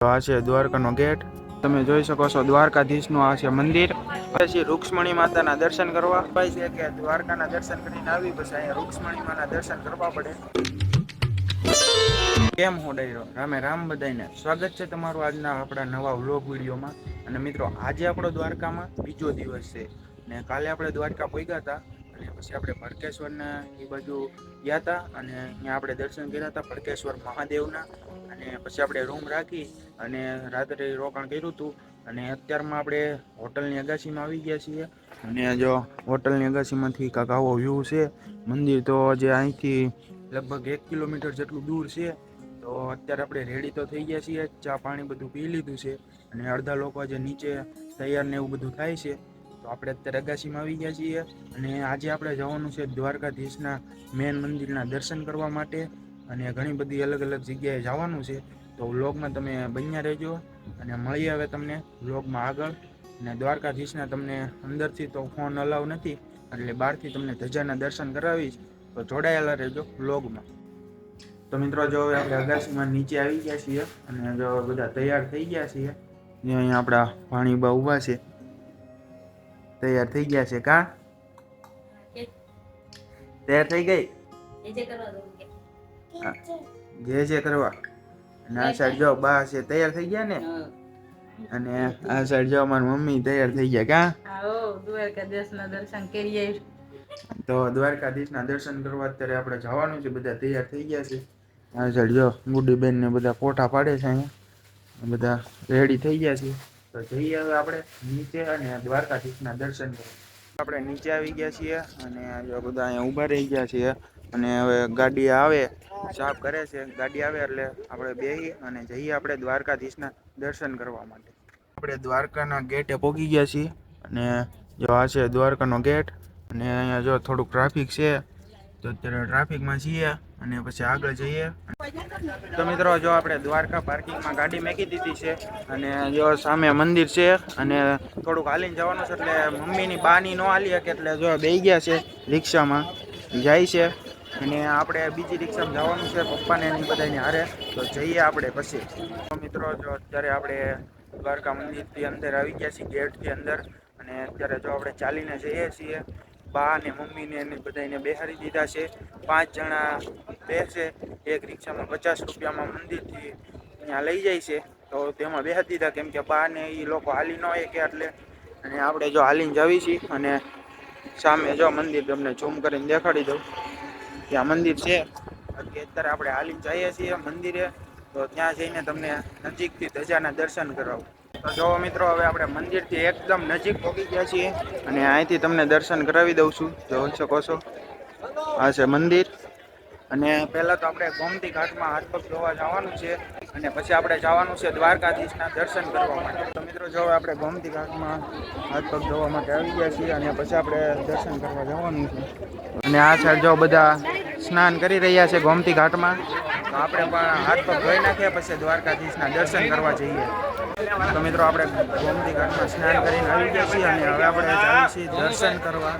આ છે દ્વારકાનો ગેટ. તમે જોઈ શકો છો દ્વારકાધીશનું આ છે મંદિર. પછી રૂક્ષ્મણી માતાના દર્શન કરવા ભાઈ છે કે દ્વારકાના દર્શન કરીને આવી પછી અહીંયા રૂક્ષ્મણી માના દર્શન કરવા પડે. કેમ હું ડાયરો રામે રામ બધાઈને સ્વાગત છે તમારું આજના આપણા નવા વ્લોગ વિડીયોમાં. અને મિત્રો આજે આપણો દ્વારકામાં બીજો દિવસ છે ને કાલે આપણે દ્વારકા પહોંચ્યા હતા અને પછી આપણે ભડકેશ્વરના એ બાજુ ગયા હતા અને અહીંયા આપણે દર્શન કર્યા હતા ભડકેશ્વર મહાદેવના. અને પછી આપણે રૂમ રાખી અને રાત્રે રોકાણ કર્યું હતું અને અત્યારમાં આપણે હોટલની અગાસીમાં આવી ગયા છીએ. અને જો હોટલની અગાસીમાંથી કાંક આવો વ્યૂ છે. મંદિર તો જે અહીંથી લગભગ 1 કિલોમીટર જેટલું દૂર છે. તો અત્યારે આપણે રેડી તો થઈ ગયા છીએ, ચા પાણી બધું પી લીધું છે અને અડધા લોકો જે નીચે તૈયાર ને એવું બધું થાય છે. તો આપણે અત્યારે અગાસીમાં આવી ગયા છીએ અને આજે આપણે જવાનું છે દ્વારકાધીશના મેન મંદિરના દર્શન કરવા માટે. અને ઘણી બધી અલગ અલગ જગ્યાએ જવાનું છે. તો વ્લોગમાં તમે બન્યા રહેજો અને મળીએ હવે તમને વ્લોગમાં આગળ. અને દ્વારકાધીશના તમને અંદરથી તો ફોન અલાવ નથી એટલે બહારથી તમને ધજાના દર્શન કરાવીશ. તો જોડાયેલા રહેજો વ્લોગમાં. તો મિત્રો જો હવે આપણે અગાસીમાં નીચે આવી ગયા છીએ અને જો બધા તૈયાર થઈ ગયા છીએ. અહીંયા આપણા ભાણીબા ઊભા છે, તૈયાર થઈ ગયા છે. કા તૈયાર થઈ ગઈ? જે જે કરવા. અને આ સાઈડ જો બા છે તૈયાર થઈ ગયા ને. અને આ સાઈડ જો મારી મમ્મી તૈયાર થઈ ગયા. કા દ્વારકાધીશના દર્શન કરીએ. તો દ્વારકાધીશના દર્શન કરવા અત્યારે આપણે જવાનું છે. બધા તૈયાર થઈ ગયા છે. આ સાઈડ જો ગુડીબેન ને બધા ફોટા પાડે છે. અહીંયા બધા રેડી થઈ ગયા છે. તો જઈએ હવે આપણે નીચે અને દ્વારકાધીશના દર્શન કરવા. આપણે નીચે આવી ગયા છીએ અને જો બધા અહીંયા ઊભા રહી ગયા છીએ. અને હવે ગાડી આવે સાફ કરે છે. ગાડી આવે એટલે આપણે બેસી અને જઈએ આપણે દ્વારકાધીશના દર્શન કરવા માટે. આપણે દ્વારકાના ગેટે પહોંચી ગયા છીએ અને જો આ છે દ્વારકાનો ગેટ. અને અહીંયા જો થોડુંક ટ્રાફિક છે તો અત્યારે ટ્રાફિકમાં છીએ અને પછી આગળ જઈએ. તો મિત્રો જો આપણે દ્વારકા પાર્કિંગમાં ગાડી મેકી દીધી છે અને જો સામે મંદિર છે અને થોડુંક હાલીને જવાનું છે એટલે મમ્મીની બાની ન હાલી શકે એટલે જો બેસી ગયા છે રિક્ષામાં જાય છે. અને આપણે બીજી રિક્ષામાં જવાનું છે પપ્પાને એની બધાની હારે. તો જઈએ આપણે પછી. તો મિત્રો જો અત્યારે આપણે દ્વારકા મંદિરથી અંદર આવી ગયા છીએ ગેટથી અંદર. અને અત્યારે જો આપણે ચાલીને જઈએ છીએ. બા ને મમ્મીને એને બધાને બેહાડી દીધા છે. 5 જણા બેસે. એક રિક્ષામાં 50 રૂપિયામાં મંદિરથી અહીંયા લઈ જાય છે. તો તેમાં બેહાડી દીધા કેમ કે બા ને એ લોકો હાલી ન હોય કે એટલે. અને આપણે જો હાલીને જવી છીએ અને સામે જો મંદિર તમને ઝૂમ કરીને દેખાડી દઉં. ત્યાં મંદિર છે. અત્યારે આપણે હાલીને જઈએ છીએ મંદિરે. તો ત્યાં જઈને તમને નજીકથી ધજાના દર્શન કરાવું. તો જો મિત્રો હવે આપણે મંદિરથી એકદમ નજીક પહોંચી ગયા છીએ અને અહીંથી તમને દર્શન કરાવી દઉં છું. જોઈ શકો છો આ છે મંદિર. અને પહેલાં તો આપણે ગોમતી ઘાટમાં હાથ પગ ધોવા જવાનું છે અને પછી આપણે જવાનું છે દ્વારકાધીશના દર્શન કરવા માટે. તો મિત્રો જો આપણે ગોમતી ઘાટમાં હાથ પગ ધોવા માટે આવી ગયા છીએ અને પછી આપણે દર્શન કરવા જવાનું છે. અને આ સાઈડ જો બધા સ્નાન કરી રહ્યા છે ગોમતી ઘાટમાં. તો આપણે પણ હાથ પગ ધોઈ નાખીએ પછી દ્વારકાધીશના દર્શન કરવા જઈએ. તો મિત્રો આપણે ગોમતી ઘાટમાં સ્નાન કરીને આવી ગયા છીએ અને હવે આપણે જઈએ છીએ દર્શન કરવા.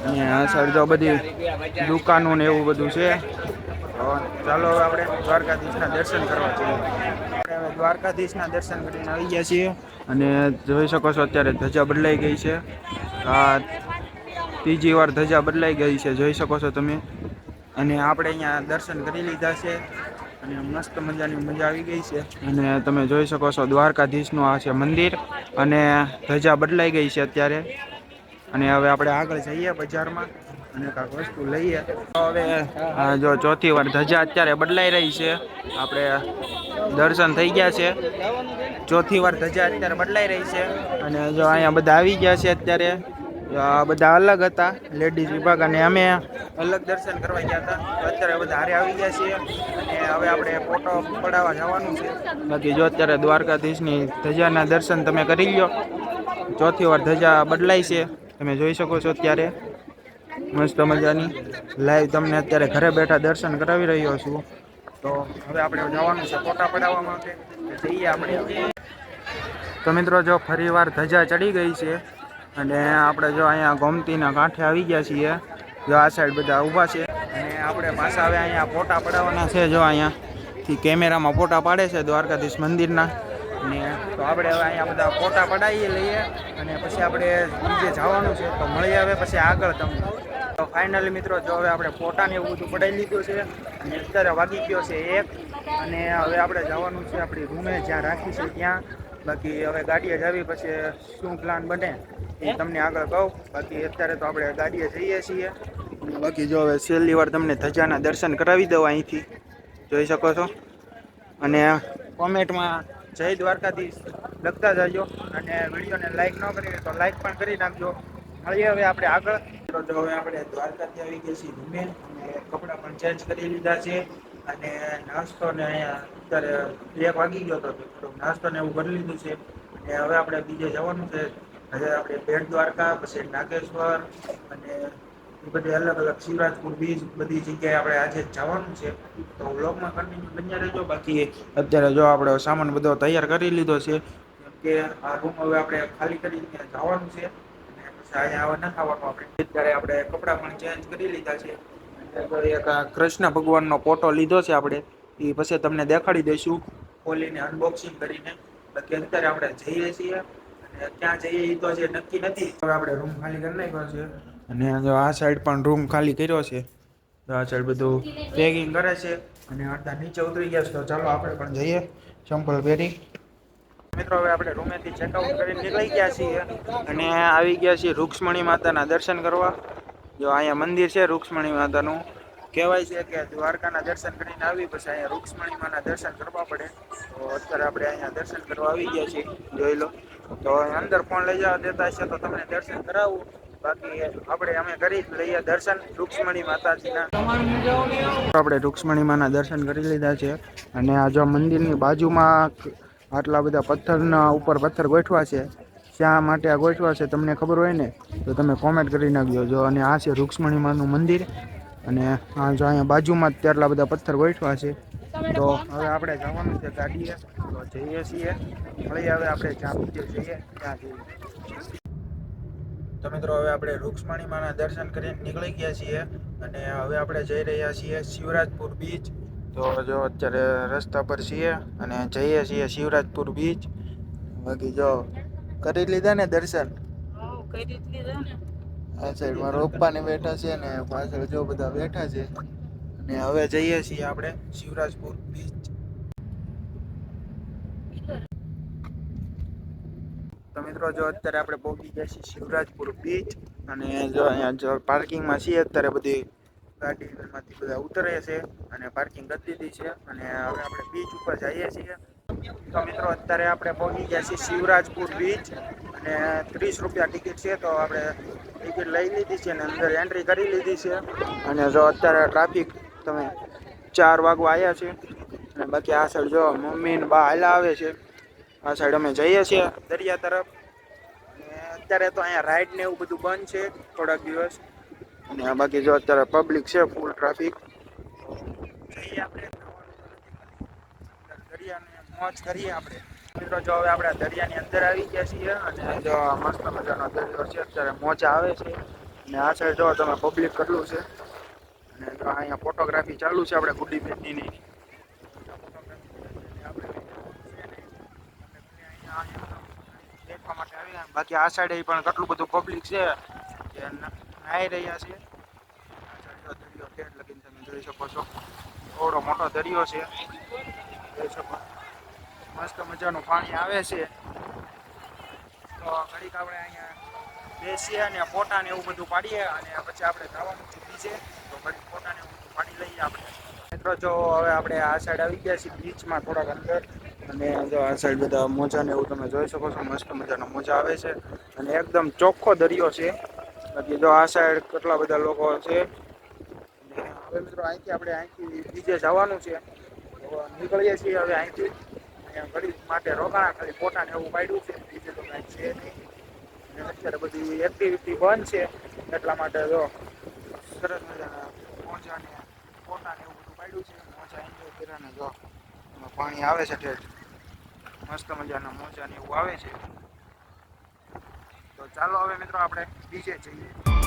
અને આ સાઈડ જો બધી દુકાનો ને એવું બધું છે. તો ચાલો હવે આપણે દ્વારકાધીશના દર્શન કરવા જઈએ. આપણે હવે દ્વારકાધીશના દર્શન કરીને આવી ગયા છીએ અને જોઈ શકો છો અત્યારે ધજા બદલાઈ ગઈ છે. આ ત્રીજી વાર ધજા બદલાઈ ગઈ છે જોઈ શકો છો તમે. અને આપણે અહીંયા દર્શન કરી લીધા છે અને મસ્ત મજાની મજા આવી ગઈ છે. અને તમે જોઈ શકો છો દ્વારકાધીશનું આ છે મંદિર અને ધજા બદલાઈ ગઈ છે અત્યારે. અને હવે આપણે આગળ જઈએ બજારમાં અને કાંઈક વસ્તુ લઈએ. તો હવે જો ચોથી વાર ધજા અત્યારે બદલાઈ રહી છે. આપણે દર્શન થઈ ગયા છે. ચોથી વાર ધજા અત્યારે બદલાઈ રહી છે. અને જો અહીંયા બધા આવી ગયા છે અત્યારે. બધા અલગ હતા લેડીઝ વિભાગ અને અમે અલગ દર્શન કરવા ગયા હતા. તો અત્યારે બધા હારે આવી ગયા છીએ અને હવે આપણે ફોટો પડાવવા જવાનું છે. બાકી જો અત્યારે દ્વારકાધીશની ધજાના દર્શન તમે કરી લો. ચોથી વાર ધજા બદલાઈ છે તમે જોઈ શકો છો અત્યારે. મસ્ત મજાની લાઈવ તમને અત્યારે ઘરે બેઠા દર્શન કરાવી રહ્યો છું. તો હવે આપણે જવાનું છે ફોટા પડાવવા માટે. જઈએ આપણે. તો મિત્રો જો ફરી વાર ધજા ચડી ગઈ છે અને આપણે જો અહીંયા ગોમતીના કાંઠે આવી ગયા છીએ. જો આ સાઈડ બધા ઊભા છે અને આપણે પાછા હવે અહીંયા ફોટા પડાવવાના છે. જો અહીંયા અહીંથી કેમેરામાં ફોટા પાડે છે દ્વારકાધીશ મંદિરના. ને તો આપણે હવે અહીંયા બધા ફોટા પડાવી લઈએ અને પછી આપણે બીજે જવાનું છે. તો મળી આવે પછી આગળ તમને. તો ફાઇનલી મિત્રો જો હવે આપણે ફોટાને એવું બધું પડાવી લીધું છે અને અત્યારે વાગી ગયો છે 1 અને હવે આપણે જવાનું છે આપણી રૂમે જ્યાં રાખી છે ત્યાં. બાકી હવે ગાડીએ જાવી પછી શું પ્લાન બને એ તમને આગળ કહું. બાકી અત્યારે તો આપણે ગાડીએ જઈએ છીએ. બાકી જો હવે છેલ્લી વાર તમને ધજાના દર્શન કરાવી દઉં અહીંથી જોઈ શકો છો. અને કોમેન્ટમાં જય દ્વારકાધીશ લખતા જજો અને વિડીયોને લાઈક ન કરી તો લાઈક પણ કરી નાખજો. મળીએ હવે આપણે આગળ. તો હવે આપણે દ્વારકાથી આવી ગયા છીએ રૂમે અને કપડાં પણ ચેન્જ કરી લીધા છે અને નાસ્તો ને અહીંયા અત્યારે 1 વાગી ગયો હતો થોડોક નાસ્તો ને એવું કરી લીધું છે. અને હવે આપણે બીજે જવાનું છે. હવે આપણે બેટ દ્વારકા પછી નાગેશ્વર અને એ બધી અલગ અલગ શિવરાજપુર બીચ બધી જગ્યાએ આપણે આજે જવાનું છે. તો વ્લોગમાં કન્ટિન્યુ બન્યા રહેજો. બાકી અત્યારે જો આપણે સામાન બધો તૈયાર કરી લીધો છે કેમ કે આ રૂમ હવે આપણે ખાલી કરીને જવાનું છે. અહીંયા આવવા નથી આવવાનું આપણે. અત્યારે આપણે કપડાં પણ ચેન્જ કરી લીધા છે. એક કૃષ્ણ ભગવાનનો ફોટો લીધો છે આપણે એ પછી તમને દેખાડી દઈશું ખોલીને અનબોક્સિંગ કરીને. બાકી અત્યારે આપણે જઈએ છીએ અને ક્યાં જઈએ એ તો જે નક્કી નથી. હવે આપણે રૂમ ખાલી કરી નાખ્યો છે અને જો આ સાઈડ પણ રૂમ ખાલી કર્યો છે. તો આ સાઈડ બધું પેકિંગ કરે છે અને અડધા નીચે ઉતરી ગયા છે. તો ચાલો આપણે પણ જઈએ ચંપલ પહેરી. મિત્રો હવે આપણે રૂમેથી ચેકઆઉટ કરીને નીકળી ગયા છીએ અને આવી ગયા છીએ રૂક્ષ્મણી માતાના દર્શન કરવા. જો અહીંયા મંદિર છે રૂક્ષ્મણી માતાનું. કહેવાય છે કે દ્વારકાના દર્શન કરીને આવી પછી અહીંયા રૂક્ષ્મણી માના દર્શન કરવા પડે. તો અત્યારે આપણે અહીંયા દર્શન કરવા આવી ગયા છીએ જોઈ લો. તો અંદર ફોન લઈ જવા દેતા હશે તો તમને દર્શન કરાવું. બાકી અમે કરી લઈએ દર્શન રૂક્ષ્મણી માતાજીના. આપણે રૂક્ષ્મણી માના દર્શન કરી લીધા છે અને આ જો મંદિરની બાજુમાં આટલા બધા પથ્થરના ઉપર પથ્થર ગોઠવા છે. શા માટે આ ગોઠવા છે તમને ખબર હોય ને તો તમે કોમેન્ટ કરી નાખજો. જો અને આ છે રૂક્ષ્મણી માનું મંદિર અને આ જો અહીંયા બાજુમાં જ આટલા બધા પથ્થર ગોઠવા છે. તો હવે આપણે જવાનું છે ગાડીએ. તો જઈએ છીએ મળી હવે આપણે જ્યાં બીજે જઈએ ત્યાં જઈએ. તો મિત્રો હવે આપણે રૂક્ષ્મણી માના દર્શન કરીને નીકળી ગયા છીએ અને હવે આપણે જઈ રહ્યા છીએ શિવરાજપુર બીચ. તો જો અત્યારે રસ્તા પર છીએ અને જઈએ છીએ શિવરાજપુર બીચ. બાકી જો કરી લીધા ને દર્શન? કરી લીધા ને. આ સાઈડ મારા પપ્પા ને બેઠા છે ને પાછળ જો બધા બેઠા છે અને હવે જઈએ છીએ આપણે શિવરાજપુર બીચ. તો મિત્રો જો અત્યારે આપણે પહોંચી ગયા છીએ શિવરાજપુર બીચ અને જો અહીંયા જો પાર્કિંગમાં છીએ અત્યારે બધી ગાડીમાંથી બધા ઉતરે છે અને પાર્કિંગ કરી દીધી છે અને હવે આપણે બીચ ઉપર જઈએ છીએ. તો મિત્રો અત્યારે આપણે પહોંચી ગયા છીએ શિવરાજપુર બીચ અને 30 રૂપિયા ટિકિટ છે. તો આપણે ટિકિટ લઈ લીધી છે અને અંદર એન્ટ્રી કરી લીધી છે અને જો અત્યારે ટ્રાફિક તમે 4 વાગવા આવ્યા છે અને બાકી આ સાઈડ જો મમ્મી ને બા હાલા આવે છે. આ સાઈડ અમે જઈએ છીએ દરિયા તરફ અને અત્યારે તો અહીંયા રાઈડ ને એવું બધું બંધ છે થોડાક દિવસ અને બાકી જો અત્યારે પબ્લિક છે ફૂલ ટ્રાફિક. જઈએ આપણે દરિયાને મોજ કરીએ આપણે. મિત્રો જો હવે આપણે દરિયાની અંદર આવી ગયા છીએ અને જો મસ્ત મજાનો દરિયો છે. અત્યારે મોજા આવે છે અને આ સાઈડ જો તમે પબ્લિક કેટલું છે અને અહીંયા ફોટોગ્રાફી ચાલુ છે આપણે ગુડી બેનની. બાકી આ સાઈડે પણ કેટલું બધું પબ્લિક છે કે નાહી રહ્યા છે. દરિયો ઠેઠ લગીને તમે જોઈ શકો છો. થોડો મોટો દરિયો છે જોઈ શકો. મસ્ત મજાનું પાણી આવે છે. તો ઘડીક આપણે અહીંયા બેસીએ અને ફોટા ને એવું બધું પાડીએ અને પછી આપણે જવાનું છે બીજે. તો ઘડીક ફોટા ને એવું બધું પાડી લઈએ આપણે. મિત્રો જો હવે આપણે આ સાઈડ આવી ગયા છીએ બીચમાં થોડાક અંદર અને જો આ સાઈડ બધા મોજા ને એવું તમે જોઈ શકો છો. મસ્ત મજાનો મોજા આવે છે અને એકદમ ચોખ્ખો દરિયો છે. બાકી જો આ સાઈડ કેટલા બધા લોકો છે. હવે મિત્રો અહીંથી બીજે જવાનું છે. તો નીકળીએ છીએ હવે અહીંથી. અહીંયા ઘડી માટે રોકાણા ખાલી ફોટા ને એવું પાડ્યું છે બીજે તો કાંઈ છે નહીં. અને અત્યારે બધી એક્ટિવિટી બંધ છે એટલા માટે જો સરસ મજાના મોજા ને ફોટા ને એવું બધું પાડ્યું છે. મોજા એન્જોય કર્યા ને જો પાણી આવે છે ઠેઠ. મસ્ત મજાના મોજા ને એવું આવે છે. તો ચાલો હવે મિત્રો આપણે બીજે જઈએ.